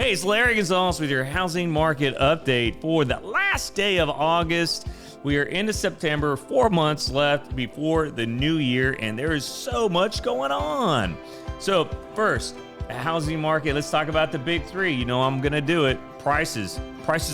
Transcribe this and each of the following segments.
Hey, it's Larry Gonzales with your housing market update for the last day of August. We are into September, 4 months left before the new year, and there is so much going on. So first, the housing market, let's talk about the big three. You know I'm gonna do it. Prices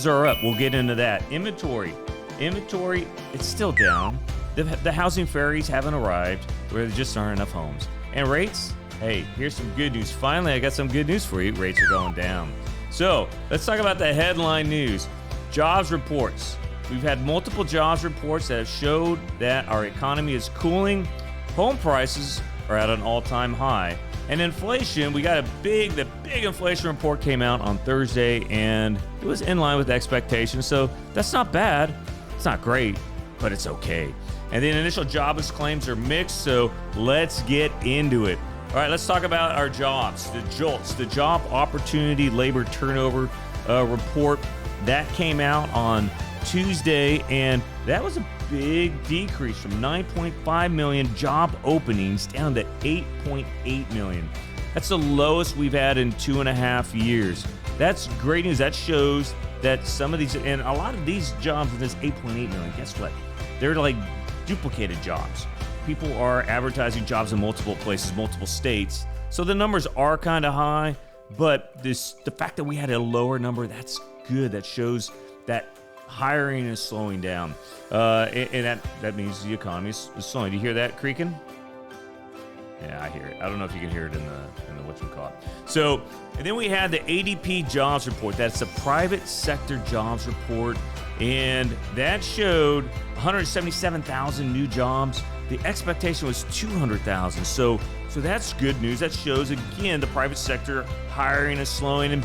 are up. We'll get into that. Inventory, it's still down. The housing fairies haven't arrived where there just aren't enough homes. And rates, hey, here's some good news. Finally, I got some good news for you. Rates are going down. So let's talk about the headline news. Jobs reports. We've had multiple jobs reports that have showed that our economy is cooling. Home prices are at an all-time high. And inflation, we got the big inflation report came out on Thursday, and it was in line with expectations. So that's not bad. It's not great, but it's okay. And then initial jobless claims are mixed, so let's get into it. All right, let's talk about our jobs, the JOLTS, the Job Opportunity Labor Turnover report. That came out on Tuesday, and that was a big decrease from 9.5 million job openings down to 8.8 million. That's the lowest we've had in 2.5 years. That's great news. That shows that some of these, and a lot of these jobs in this 8.8 million, guess what? They're like duplicated jobs. People are advertising jobs in multiple places, multiple states. So the numbers are kind of high, but the fact that we had a lower number, that's good. That shows that hiring is slowing down. And that means the economy is slowing. Do you hear that creaking? Yeah, I hear it. I don't know if you can hear it in the whatchamacallit. So, and then we had the ADP jobs report. That's the private sector jobs report. And that showed 177,000 new jobs. The expectation was 200,000. So that's good news. That shows, again, the private sector hiring is slowing. And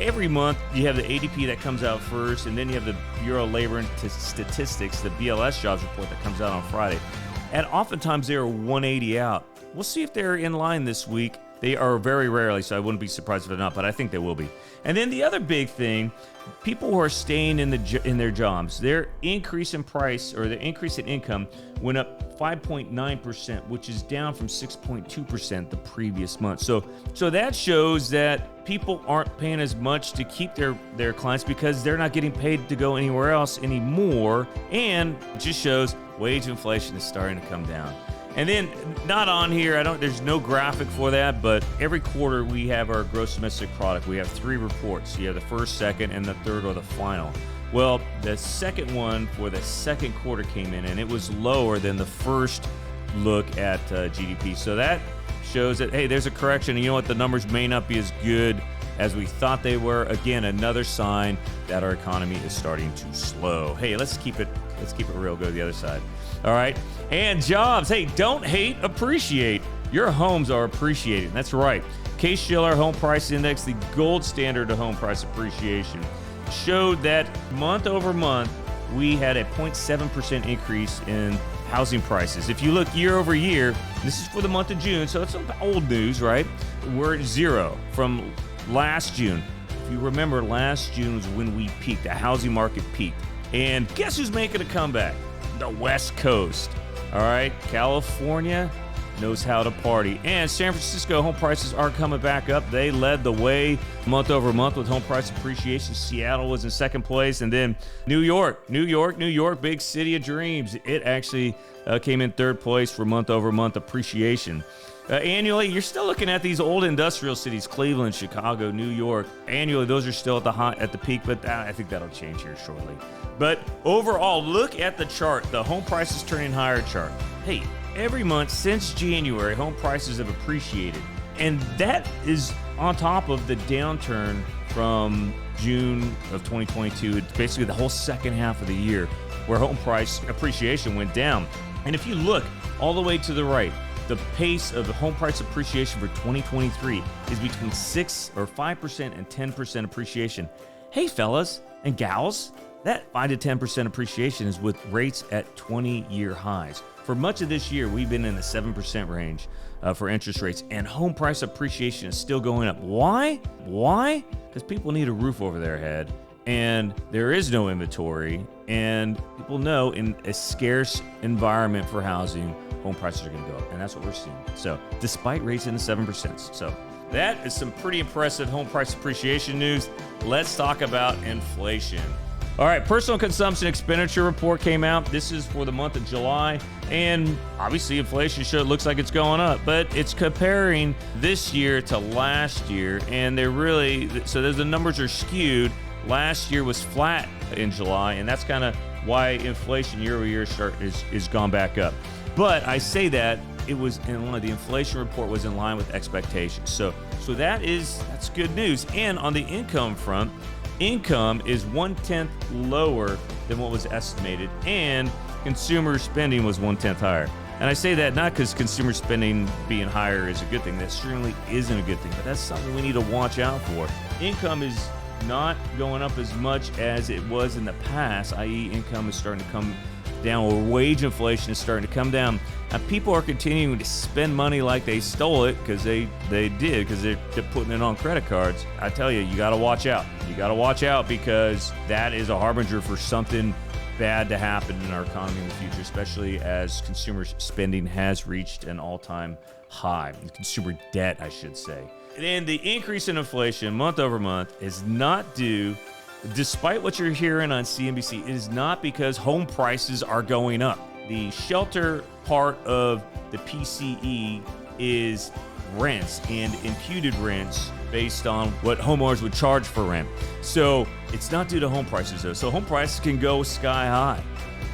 every month you have the ADP that comes out first, and then you have the Bureau of Labor and Statistics, the BLS jobs report that comes out on Friday. And oftentimes they are 180 out. We'll see if they're in line this week. They are very rarely, so I wouldn't be surprised if they're not, but I think they will be. And then the other big thing, people who are staying in their jobs, their increase in price or the increase in income went up 5.9%, which is down from 6.2% the previous month. So that shows that people aren't paying as much to keep their clients because they're not getting paid to go anywhere else anymore. And it just shows wage inflation is starting to come down. And then, not on here, there's no graphic for that, but every quarter we have our gross domestic product. We have 3 reports. You have the first, second, and the third or the final. Well, the second one for the second quarter came in, and it was lower than the first look at GDP. So that shows that, hey, there's a correction. And you know what? The numbers may not be as good as we thought they were. Again, another sign that our economy is starting to slow. Hey, let's keep it real. Go to the other side. All right. And jobs. Hey, don't hate, appreciate. Your homes are appreciating. That's right. Case-Shiller Home Price Index, the gold standard of home price appreciation, showed that month over month, we had a 0.7% increase in housing prices. If you look year over year, this is for the month of June, so it's old news, right? We're at 0 from last June. If you remember, last June was when we peaked. The housing market peaked. And guess who's making a comeback? The West Coast. All right, California knows how to party. And San Francisco home prices are coming back up. They led the way month over month with home price appreciation. Seattle was in second place. And then New York, big city of dreams. It actually came in third place for month over month appreciation. Annually, you're still looking at these old industrial cities, Cleveland, Chicago, New York. Annually, those are still at the peak, but I think that'll change here shortly. But overall, look at the chart, the home prices turning higher chart. Hey, every month since January, home prices have appreciated. And that is on top of the downturn from June of 2022. It's basically the whole second half of the year where home price appreciation went down. And if you look all the way to the right, the pace of the home price appreciation for 2023 is between 5% and 10% appreciation. Hey, fellas and gals, that 5 to 10% appreciation is with rates at 20-year highs. For much of this year, we've been in the 7% range for interest rates, and home price appreciation is still going up. Why? Because people need a roof over their head, and there is no inventory, and people know in a scarce environment for housing, home prices are going to go up, and that's what we're seeing. So, despite rates in the 7%. So, that is some pretty impressive home price appreciation news. Let's talk about inflation. All right, personal consumption expenditure report came out. This is for the month of July, and obviously inflation looks like it's going up, but it's comparing this year to last year, and the numbers are skewed. Last year was flat in July, and that's kind of why inflation year over year is gone back up. But I say that it was in line. The inflation report was in line with expectations. So that's good news. And on the income front, income is 1/10 lower than what was estimated, and consumer spending was 1/10 higher. And I say that not because consumer spending being higher is a good thing. That certainly isn't a good thing, but that's something we need to watch out for. Income is not going up as much as it was in the past, i.e. income is starting to come down, or wage inflation is starting to come down. And people are continuing to spend money like they stole it because they did, because they're putting it on credit cards. I tell you, you got to watch out. You got to watch out, because that is a harbinger for something bad to happen in our economy in the future, especially as consumer spending has reached an all-time high. Consumer debt, I should say. And the increase in inflation month over month is not due, despite what you're hearing on CNBC, it is not because home prices are going up. The shelter part of the PCE is rents and imputed rents based on what homeowners would charge for rent. So it's not due to home prices, though. So home prices can go sky high,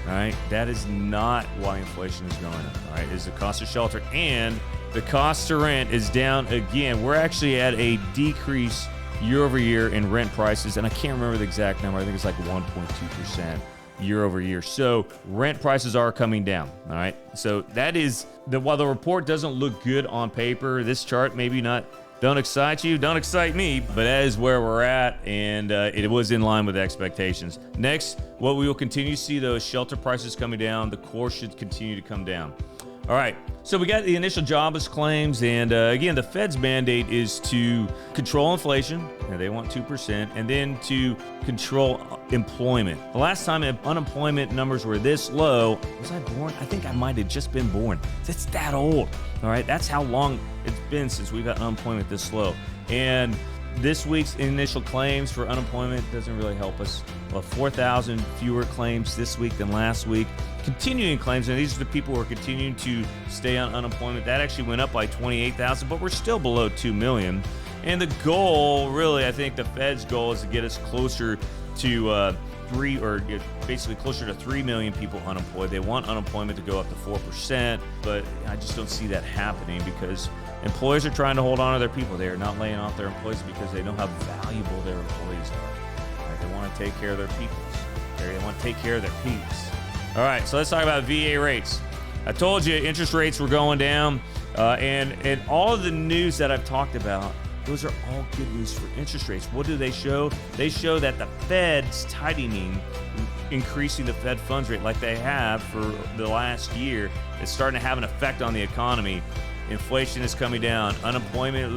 right? That is not why inflation is going up, right? It's the cost of shelter, and the cost to rent is down again. We're actually at a decrease year over year in rent prices, and I can't remember the exact number. I think it's like 1.2% year over year. So rent prices are coming down. All right. So that is while the report doesn't look good on paper, this chart maybe don't excite you, don't excite me, but that is where we're at, and it was in line with expectations. Next, what we will continue to see, though, is shelter prices coming down. The core should continue to come down. All right, so we got the initial jobless claims, and again, the Fed's mandate is to control inflation, and they want 2%, and then to control employment. The last time unemployment numbers were this low, was I born? I think I might have just been born. It's that old, all right? That's how long it's been since we've had unemployment this low. And this week's initial claims for unemployment doesn't really help us. Well, 4,000 fewer claims this week than last week. Continuing claims, and these are the people who are continuing to stay on unemployment. That actually went up by 28,000, but we're still below 2 million. And the goal, really, I think the Fed's goal is to get us closer to basically closer to 3 million people unemployed. They want unemployment to go up to 4%, but I just don't see that happening because employers are trying to hold on to their people. They are not laying off their employees because they know how valuable their employees are. Right? They want to take care of their people. They want to take care of their peeps. All right, so let's talk about VA rates. I told you interest rates were going down, and all of the news that I've talked about, those are all good news for interest rates. What do they show? They show that the Fed's tightening, increasing the Fed funds rate like they have for the last year, is starting to have an effect on the economy. Inflation is coming down. Employment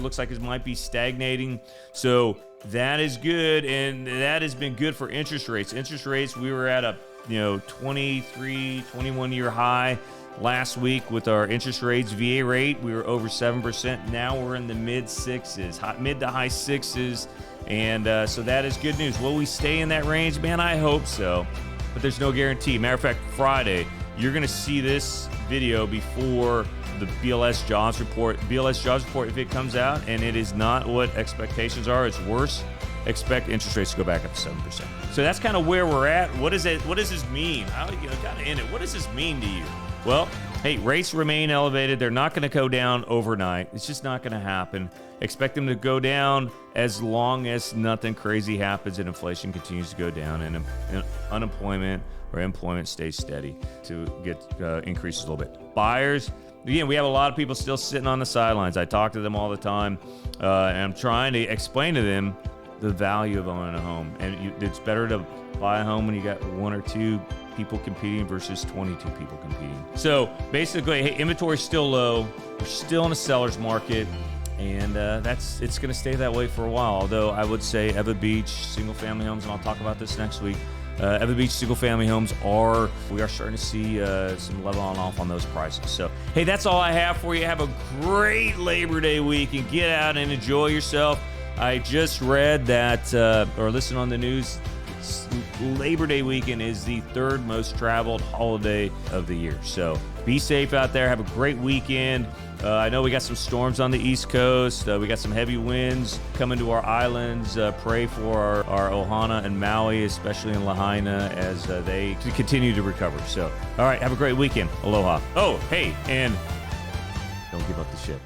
looks like it might be stagnating. So that is good, and that has been good for interest rates. Interest rates, we were at a 23, 21-year high last week with our interest rates. VA rate, we were over 7%. Now we're in the mid to high sixes, and so that is good news. Will we stay in that range? Man, I hope so, but there's no guarantee. Matter of fact, Friday, you're going to see this video before the BLS jobs report. BLS jobs report, if it comes out and it is not what expectations are, it's worse, expect interest rates to go back up to 7%. So that's kind of where we're at. What does this mean? What does this mean to you? Well, hey, rates remain elevated. They're not going to go down overnight. It's just not going to happen. Expect them to go down as long as nothing crazy happens and inflation continues to go down and unemployment or employment stays steady to get increases a little bit. Buyers, again, we have a lot of people still sitting on the sidelines. I talk to them all the time, and I'm trying to explain to them the value of owning a home. And it's better to buy a home when you got one or two people competing versus 22 people competing. So basically, hey, inventory is still low. We're still in a seller's market, and it's going to stay that way for a while. Although I would say Eva Beach, single-family homes, and I'll talk about this next week, Evan Beach single-family homes we are starting to see some leveling off on those prices. So, hey, that's all I have for you. Have a great Labor Day weekend. Get out and enjoy yourself. I just read that, or listened on the news, Labor Day weekend is the third most traveled holiday of the year. So be safe out there. Have a great weekend. I know we got some storms on the East Coast. We got some heavy winds coming to our islands. Pray for our Ohana and Maui, especially in Lahaina, as they continue to recover. So, all right, have a great weekend. Aloha. Oh, hey, and don't give up the ship.